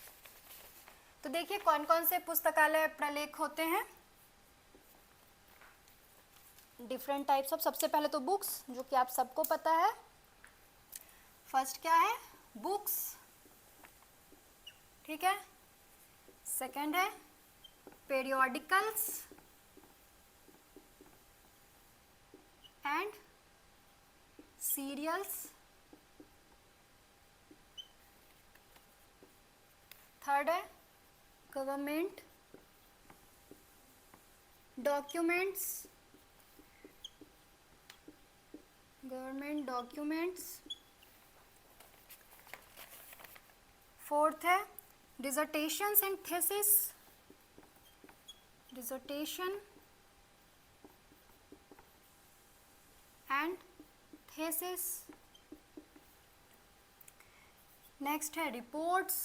तो देखिए कौन कौन से पुस्तकालय प्रलेख होते हैं, डिफरेंट टाइप्स ऑफ। सबसे पहले तो बुक्स, जो कि आप सबको पता है। फर्स्ट क्या है, बुक्स, ठीक है। सेकंड है पेरियोडिकल्स एंड सीरियल्स। थर्ड है गवर्नमेंट डॉक्यूमेंट्स, फोर्थ है dissertations and thesis, dissertation and thesis. Next है रिपोर्ट्स,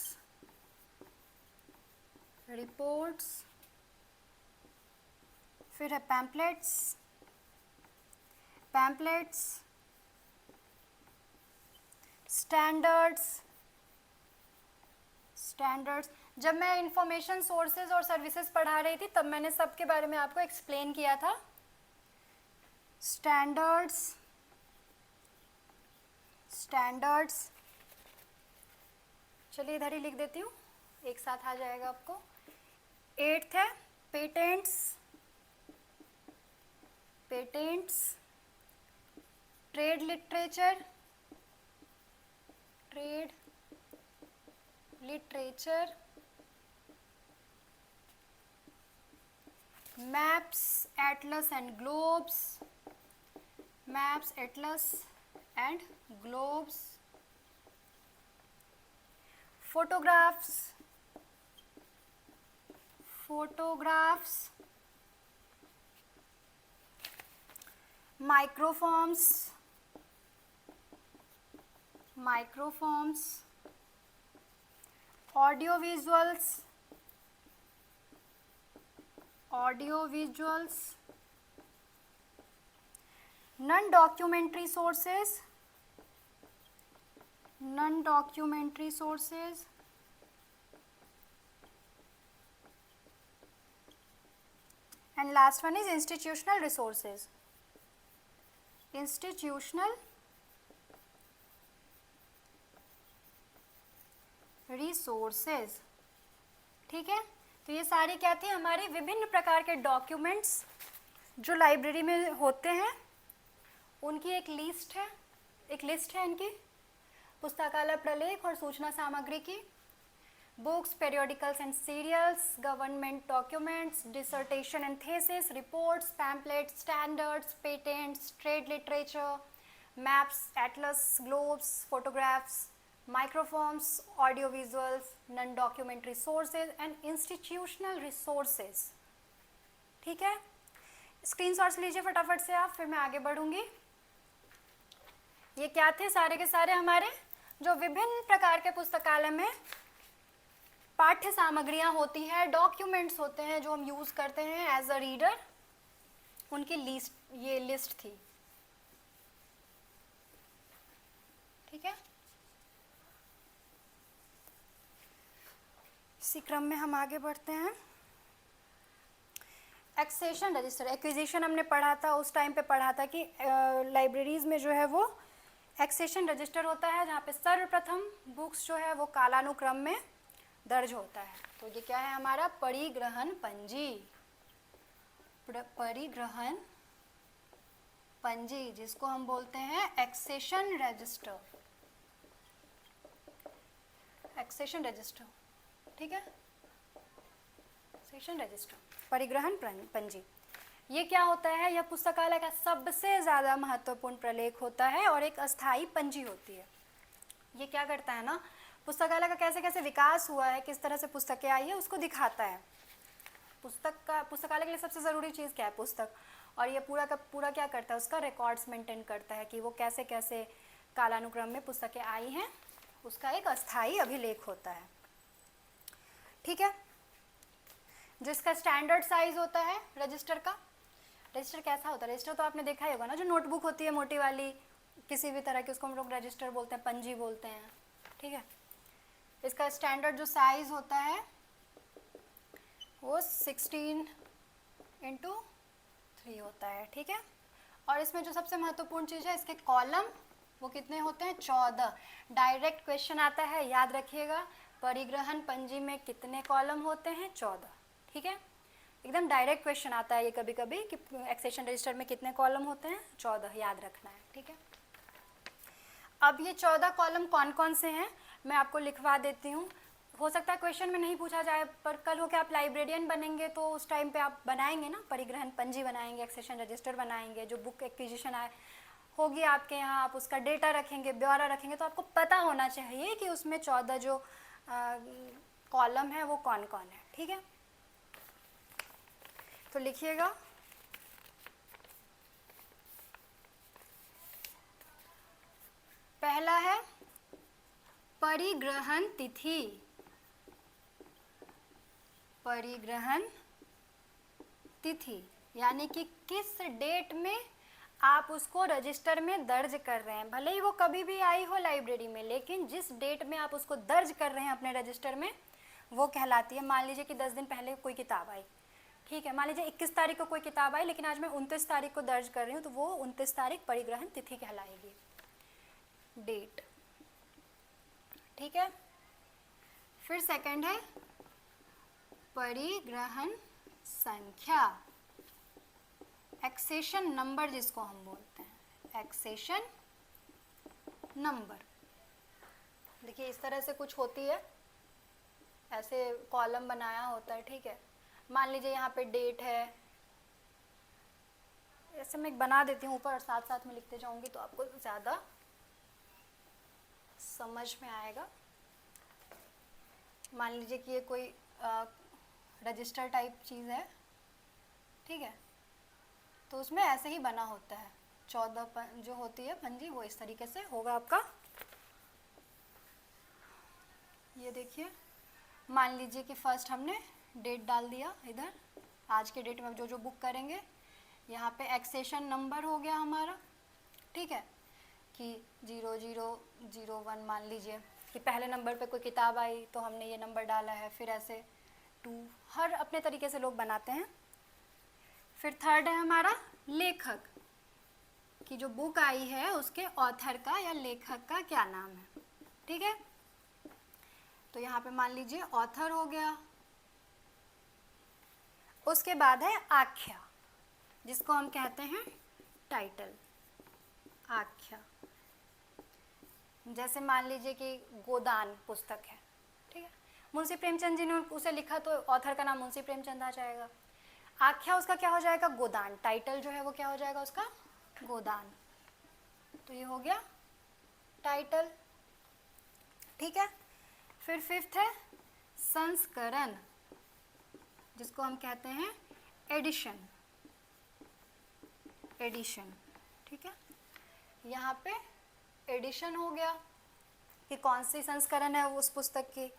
फिर है पैम्पलेट्स, स्टैंडर्ड्स। जब मैं इंफॉर्मेशन सोर्सेज और सर्विसेज पढ़ा रही थी तब मैंने सबके बारे में आपको एक्सप्लेन किया था। स्टैंडर्ड्स, चलिए इधर ही लिख देती हूँ, एक साथ आ जाएगा आपको। 8th है patents, trade literature, trade literature, maps, atlas and globes, maps, atlas and globes, photographs, photographs, microforms, microforms, audio visuals, audio visuals, non documentary sources, non documentary sources, and last one is institutional resources, institutional resources। ठीक है, तो ये सारी क्या थी, हमारे विभिन्न प्रकार के डॉक्यूमेंट्स जो लाइब्रेरी में होते हैं, उनकी एक लिस्ट है, एक लिस्ट है इनकी, पुस्तकालय प्रलेख और सूचना सामग्री की, books, periodicals and serials, government documents, dissertation and thesis, reports, pamphlets, standards, patents, trade literature, maps, atlas, globes, photographs, microforms, audiovisuals, non-documentary sources and institutional resources। ठीक है, स्क्रीनशॉट्स लीजिए फटाफट से आप, फिर मैं आगे बढ़ूंगी। ये क्या थे, सारे के सारे हमारे जो विभिन्न प्रकार के पुस्तकालय में पाठ्य सामग्रियां होती हैं, डॉक्यूमेंट्स होते हैं जो हम यूज़ करते हैं एज अ रीडर, उनकी लिस्ट, ये लिस्ट थी। ठीक है, इसी क्रम में हम आगे बढ़ते हैं। एक्सेशन रजिस्टर, एक्विजिशन हमने पढ़ा था, उस टाइम पे पढ़ा था कि लाइब्रेरीज में जो है वो एक्सेशन रजिस्टर होता है, जहाँ पे सर्वप्रथम बुक्स जो है वो कालानुक्रम में दर्ज होता है। तो ये क्या है हमारा, परिग्रहण पंजी, परिग्रहण पंजी, जिसको हम बोलते हैं एक्सेशन रजिस्टर, एक्सेशन रजिस्टर। ठीक है, एक्सेशन रजिस्टर, परिग्रहण पंजी। ये क्या होता है, यह पुस्तकालय का सबसे ज़्यादा महत्वपूर्ण प्रलेख होता है और एक अस्थायी पंजी होती है। ये क्या करता है ना, पुस्तकालय का कैसे कैसे विकास हुआ है, किस तरह से पुस्तकें आई है, उसको दिखाता है। पुस्तकालय के लिए सबसे ज़रूरी चीज़ क्या है, पुस्तक, और ये पूरा का पूरा क्या करता है, उसका रिकॉर्ड्स मेंटेन करता है कि वो कैसे कैसे कालानुक्रम में पुस्तकें आई हैं, उसका एक अस्थायी अभिलेख होता है। ठीक है, जिसका स्टैंडर्ड साइज होता है रजिस्टर का। रजिस्टर कैसा होता है, रजिस्टर तो आपने देखा ही होगा ना, जो नोटबुक होती है मोटी वाली, किसी भी तरह की, उसको हम लोग रजिस्टर बोलते हैं, पंजी बोलते हैं। ठीक है, इसका स्टैंडर्ड जो साइज होता है वो 16:3 होता है। ठीक है, और इसमें जो सबसे महत्वपूर्ण चीज़ है, इसके कॉलम वो कितने होते हैं, 14। डायरेक्ट क्वेश्चन आता है, याद रखिएगा, परिग्रहण पंजी में कितने कॉलम होते हैं, 14। ठीक है, एकदम डायरेक्ट क्वेश्चन आता है ये कभी कभी कि एक्सेशन रजिस्टर में कितने कॉलम होते हैं, 14, याद रखना है। ठीक है, अब ये 14 कॉलम कौन कौन से हैं मैं आपको लिखवा देती हूँ। हो सकता है क्वेश्चन में नहीं पूछा जाए, पर कल हो के आप लाइब्रेरियन बनेंगे तो उस टाइम पे आप बनाएंगे ना, परिग्रहण पंजी बनाएंगे, एक्सेशन रजिस्टर बनाएंगे, जो बुक एक्विजिशन होगी आपके यहाँ, आप उसका डेटा रखेंगे, ब्यौरा रखेंगे, तो आपको पता होना चाहिए कि उसमें 14 जो कॉलम है वो कौन कौन है। ठीक है, तो लिखिएगा, पहला है परिग्रहण तिथि, परिग्रहण तिथि यानी कि किस डेट में आप उसको रजिस्टर में दर्ज कर रहे हैं, भले ही वो कभी भी आई हो लाइब्रेरी में, लेकिन जिस डेट में आप उसको दर्ज कर रहे हैं अपने रजिस्टर में, वो कहलाती है। मान लीजिए कि 10 दिन पहले कोई किताब आई, ठीक है, मान लीजिए 21 तारीख को कोई किताब आई, लेकिन आज मैं 29 तारीख को दर्ज कर रही हूँ, तो वो 29 तारीख परिग्रहण तिथि कहलाएगी, डेट। ठीक है, फिर सेकंड है परिग्रहण संख्या, एक्सेशन नंबर जिसको हम बोलते हैं, एक्सेशन नंबर। देखिए इस तरह से कुछ होती है, ऐसे कॉलम बनाया होता है, ठीक है। मान लीजिए यहाँ पे डेट है, ऐसे मैं एक बना देती हूँ ऊपर और साथ साथ में लिखते जाऊँगी तो आपको ज़्यादा समझ में आएगा। मान लीजिए कि ये कोई रजिस्टर टाइप चीज़ है, ठीक है, तो उसमें ऐसे ही बना होता है। 14 जो होती है पंजी वो इस तरीके से होगा आपका। ये देखिए, मान लीजिए कि फर्स्ट हमने डेट डाल दिया इधर, आज के डेट में जो जो बुक करेंगे, यहाँ पे एक्सेशन नंबर हो गया हमारा, ठीक है, कि 0001 मान लीजिए कि पहले नंबर पे कोई किताब आई तो हमने ये नंबर डाला है, फिर ऐसे 2, हर अपने तरीके से लोग बनाते हैं। फिर थर्ड है हमारा लेखक, कि जो बुक आई है उसके ऑथर का या लेखक का क्या नाम है, ठीक है। तो यहाँ पे मान लीजिए ऑथर हो गया। उसके बाद है आख्या, जिसको हम कहते हैं टाइटल, आख्या। जैसे मान लीजिए कि गोदान पुस्तक है, ठीक है, मुंशी प्रेमचंद जी ने उसे लिखा तो ऑथर का नाम मुंशी प्रेमचंद आ जाएगा। आख्या उसका क्या हो जाएगा, गोदान। टाइटल जो है वो क्या हो जाएगा उसका, गोदान। तो ये हो गया टाइटल, ठीक है। फिर फिफ्थ है संस्करण, जिसको हम कहते हैं एडिशन, एडिशन, ठीक है। यहाँ पे एडिशन हो गया कि कौन सी संस्करण है उस पुस्तक की।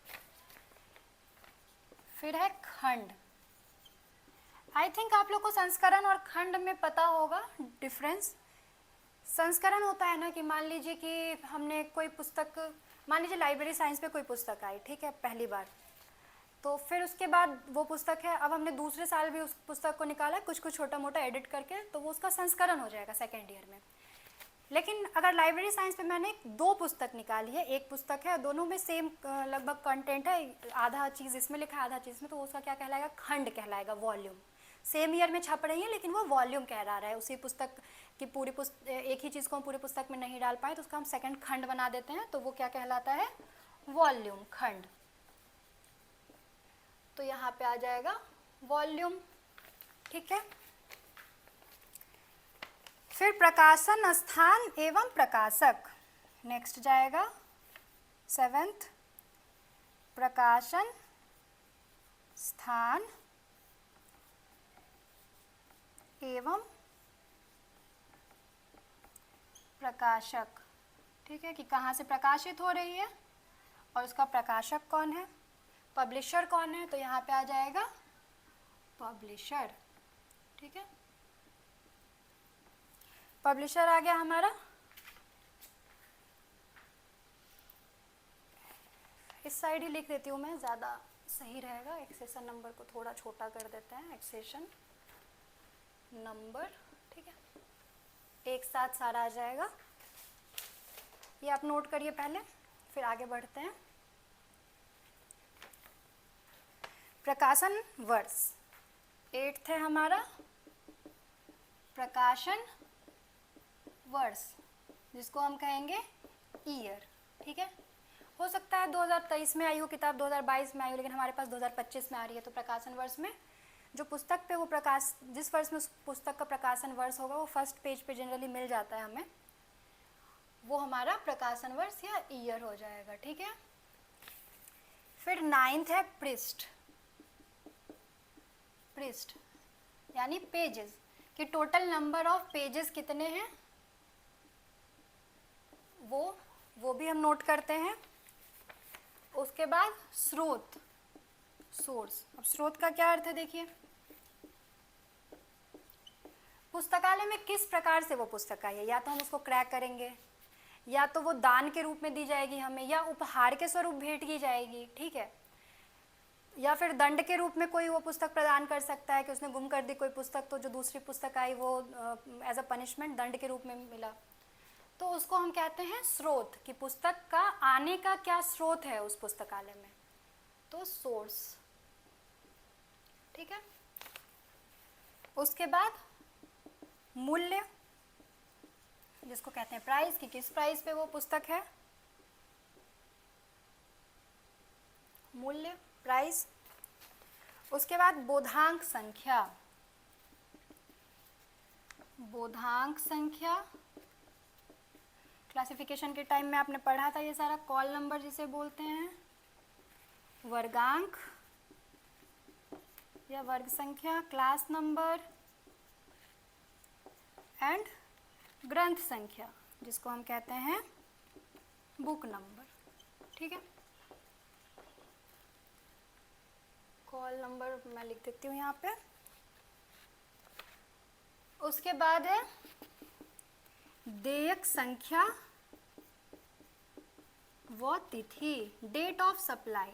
फिर है खंड। आई थिंक आप लोग को संस्करण और खंड में पता होगा डिफरेंस। संस्करण होता है ना कि मान लीजिए कि हमने कोई पुस्तक, मान लीजिए लाइब्रेरी साइंस पे कोई पुस्तक आई, ठीक है, पहली बार, तो फिर उसके बाद वो पुस्तक है, अब हमने दूसरे साल भी उस पुस्तक को निकाला कुछ कुछ छोटा मोटा एडिट करके, तो वो उसका संस्करण हो जाएगा सेकेंड ईयर में। लेकिन अगर लाइब्रेरी साइंस पे मैंने 2 पुस्तक निकाली है, एक पुस्तक है, दोनों में सेम लगभग कंटेंट है, आधा चीज़ इसमें लिखा है आधा चीज़ में, तो उसका क्या कहलाएगा, खंड कहलाएगा, वॉल्यूम। सेम ईयर में छप रही है लेकिन वो वॉल्यूम कह रहा है, उसी पुस्तक की पूरी एक ही चीज़ को हम पूरी पुस्तक में नहीं डाल पाए तो उसका हम सेकंड खंड बना देते हैं, तो वो क्या कहलाता है, वॉल्यूम, खंड। तो यहाँ पे आ जाएगा वॉल्यूम, ठीक है। फिर प्रकाशन स्थान एवं प्रकाशक, नेक्स्ट जाएगा 7th, प्रकाशन स्थान एवं प्रकाशक, ठीक है, कि कहाँ से प्रकाशित हो रही है और उसका प्रकाशक कौन है, पब्लिशर कौन है, तो यहाँ पे आ जाएगा पब्लिशर, ठीक है। पब्लिशर आ गया हमारा। इस साइड ही लिख देती हूँ मैं, ज़्यादा सही रहेगा। एक्सेशन नंबर को थोड़ा छोटा कर देते हैं, एक्सेशन नंबर, ठीक है, एक साथ सारा आ जाएगा। ये आप नोट करिए पहले, फिर आगे बढ़ते हैं। प्रकाशन वर्ष 8th है हमारा, प्रकाशन वर्ष, जिसको हम कहेंगे ईयर, ठीक है। हो सकता है 2023 में आई हो किताब, 2022 में आई हो, लेकिन हमारे पास 2025 में आ रही है, तो प्रकाशन वर्ष में जो पुस्तक पे वो प्रकाश, जिस वर्ष में उस पुस्तक का प्रकाशन वर्ष होगा वो फर्स्ट पेज पे जनरली मिल जाता है हमें, वो हमारा प्रकाशन वर्ष या ईयर हो जाएगा, ठीक है। फिर 9th है पृष्ठ, पृष्ठ यानी पेजेस, कि टोटल नंबर ऑफ पेजेस कितने हैं, वो भी हम नोट करते हैं। उसके बाद स्रोत, सोर्स। अब स्रोत का क्या अर्थ है, देखिए पुस्तकालय में किस प्रकार से वो पुस्तक आई है, या तो हम उसको क्रैक करेंगे, या तो वो दान के रूप में दी जाएगी हमें, या उपहार के स्वरूप भेंट की जाएगी, ठीक है, या फिर दंड के रूप में कोई वो पुस्तक प्रदान कर सकता है कि उसने गुम कर दी कोई पुस्तक, तो जो दूसरी पुस्तक आई वो एज अ पनिशमेंट दंड के रूप में मिला, तो उसको हम कहते हैं स्रोत, कि पुस्तक का आने का क्या स्रोत है उस पुस्तकालय में, तो सोर्स, ठीक है। उसके बाद मूल्य, जिसको कहते हैं प्राइस, कि किस प्राइस पे वो पुस्तक है, मूल्य, प्राइस। उसके बाद बोधांक संख्या, बोधांक संख्या क्लासिफिकेशन के टाइम में आपने पढ़ा था ये सारा। कॉल नंबर जिसे बोलते हैं, वर्गांक या वर्ग संख्या, क्लास नंबर एंड ग्रंथ संख्या जिसको हम कहते हैं बुक नंबर। ठीक है, कॉल नंबर मैं लिख देती हूँ यहाँ पे। उसके बाद है देयक संख्या व तिथि, डेट ऑफ सप्लाई,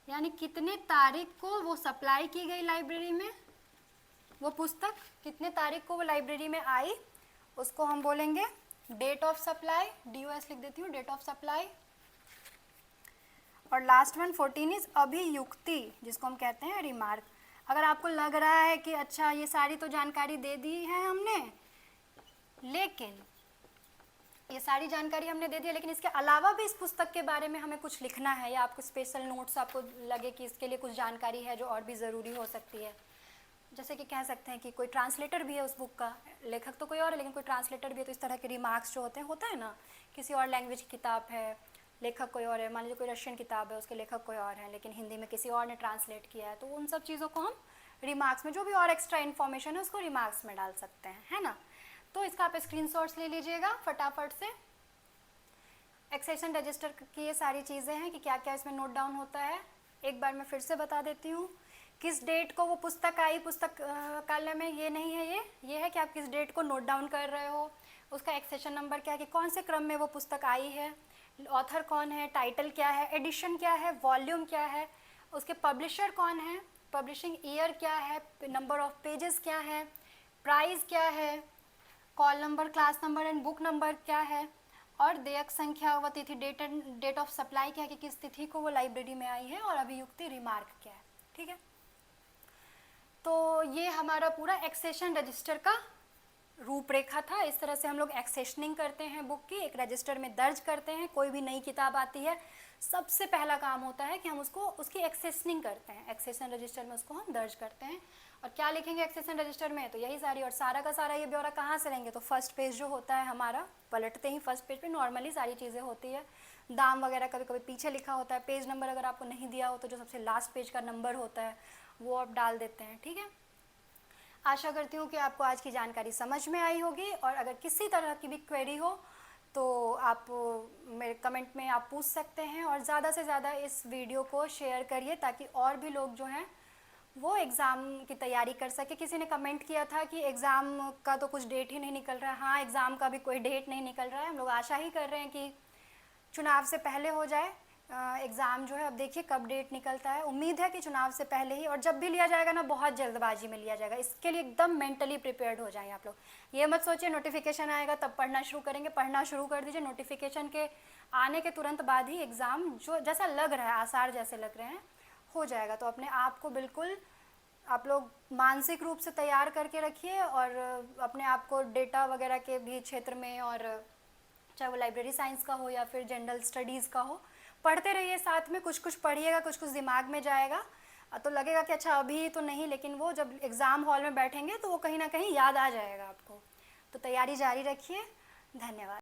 यानी कितने तारीख को वो सप्लाई की गई लाइब्रेरी में, वो पुस्तक कितने तारीख को वो लाइब्रेरी में आई, उसको हम बोलेंगे डेट ऑफ सप्लाई, DOS लिख देती हूँ, डेट ऑफ सप्लाई। और लास्ट वन 14 इज अभियुक्ति, जिसको हम कहते हैं रिमार्क। अगर आपको लग रहा है कि अच्छा ये सारी तो जानकारी दे दी है हमने, लेकिन ये सारी जानकारी हमने दे दी है, लेकिन इसके अलावा भी इस पुस्तक के बारे में हमें कुछ लिखना है, या आपको स्पेशल नोट्स आपको लगे कि इसके लिए कुछ जानकारी है जो और भी ज़रूरी हो सकती है, जैसे कि कह सकते हैं कि कोई ट्रांसलेटर भी है उस बुक का, लेखक तो कोई और है लेकिन कोई ट्रांसलेटर भी है, तो इस तरह के रिमार्क्स जो होता है ना, किसी और लैंग्वेज की किताब है, लेखक कोई और है, मान लीजिए कोई रशियन किताब है, उसके लेखक कोई और है, लेकिन हिंदी में किसी और ने ट्रांसलेट किया है, तो उन सब चीज़ों को हम रिमार्क्स में, जो भी और एक्स्ट्रा इन्फॉर्मेशन है उसको रिमार्क्स में डाल सकते हैं, है ना। तो इसका आप स्क्रीनशॉट्स ले लीजिएगा फटाफट से। एक्सेशन रजिस्टर की ये सारी चीज़ें हैं कि क्या क्या इसमें नोट डाउन होता है। एक बार मैं फिर से बता देती हूँ, किस डेट को वो पुस्तक आई पुस्तकालय में, ये नहीं है, ये है कि आप किस डेट को नोट डाउन कर रहे हो, उसका एक्सेशन नंबर क्या है, कि कौन से क्रम में वो पुस्तक आई है, ऑथर कौन है, टाइटल क्या है, एडिशन क्या है, वॉल्यूम क्या है, उसके पब्लिशर कौन है, पब्लिशिंग ईयर क्या है, नंबर ऑफ पेजेस क्या है, प्राइस क्या है, call number, class number and book number क्या है, और देयक संख्या व तिथि, डेट ऑफ सप्लाई क्या है, कि किस तिथि को वो लाइब्रेरी में आई है, और अभियुक्ति रिमार्क क्या है। ठीक है, तो ये हमारा पूरा एक्सेशन रजिस्टर का रूपरेखा था। इस तरह से हम लोग एक्सेशनिंग करते हैं बुक की, एक रजिस्टर में दर्ज करते हैं। कोई भी नई किताब आती है, सबसे पहला काम होता है कि हम उसकी एक्सेशनिंग करते हैं, एक्सेशन रजिस्टर में उसको हम दर्ज करते हैं। और क्या लिखेंगे एक्सेशन रजिस्टर में, तो यही सारी, और सारा का सारा ये ब्यौरा कहाँ से लेंगे, तो फर्स्ट पेज जो होता है हमारा, पलटते ही फर्स्ट पेज पे नॉर्मली सारी चीज़ें होती है, दाम वगैरह कभी कभी पीछे लिखा होता है, पेज नंबर अगर आपको नहीं दिया हो तो जो सबसे लास्ट पेज का नंबर होता है वो आप डाल देते हैं। ठीक है, आशा करती हूँ कि आपको आज की जानकारी समझ में आई होगी, और अगर किसी तरह की भी क्वेरी हो तो आप मेरे कमेंट में आप पूछ सकते हैं, और ज़्यादा से ज़्यादा इस वीडियो को शेयर करिए ताकि और भी लोग जो हैं वो एग्ज़ाम की तैयारी कर सके। किसी ने कमेंट किया था कि एग्ज़ाम का तो कुछ डेट ही नहीं निकल रहा है। हाँ, एग्ज़ाम का भी कोई डेट नहीं निकल रहा है, हम लोग आशा ही कर रहे हैं कि चुनाव से पहले हो जाए एग्ज़ाम जो है। अब देखिए कब डेट निकलता है, उम्मीद है कि चुनाव से पहले ही, और जब भी लिया जाएगा ना बहुत जल्दबाजी में लिया जाएगा। इसके लिए एकदम मेंटली प्रिपेयर्ड हो जाएं आप लोग। ये मत सोचिए नोटिफिकेशन आएगा तब पढ़ना शुरू करेंगे, पढ़ना शुरू कर दीजिए। नोटिफिकेशन के आने के तुरंत बाद ही एग्ज़ाम जो जैसा लग रहा है, आसार जैसे लग रहे हैं, हो जाएगा। तो अपने आप को बिल्कुल आप लोग मानसिक रूप से तैयार करके रखिए, और अपने आप को डेटा वगैरह के भी क्षेत्र में, और चाहे वो लाइब्रेरी साइंस का हो या फिर जनरल स्टडीज़ का हो, पढ़ते रहिए। साथ में कुछ कुछ पढ़िएगा, कुछ कुछ दिमाग में जाएगा, तो लगेगा कि अच्छा अभी तो नहीं, लेकिन वो जब एग्ज़ाम हॉल में बैठेंगे तो वो कहीं ना कहीं याद आ जाएगा आपको। तो तैयारी जारी रखिए। धन्यवाद।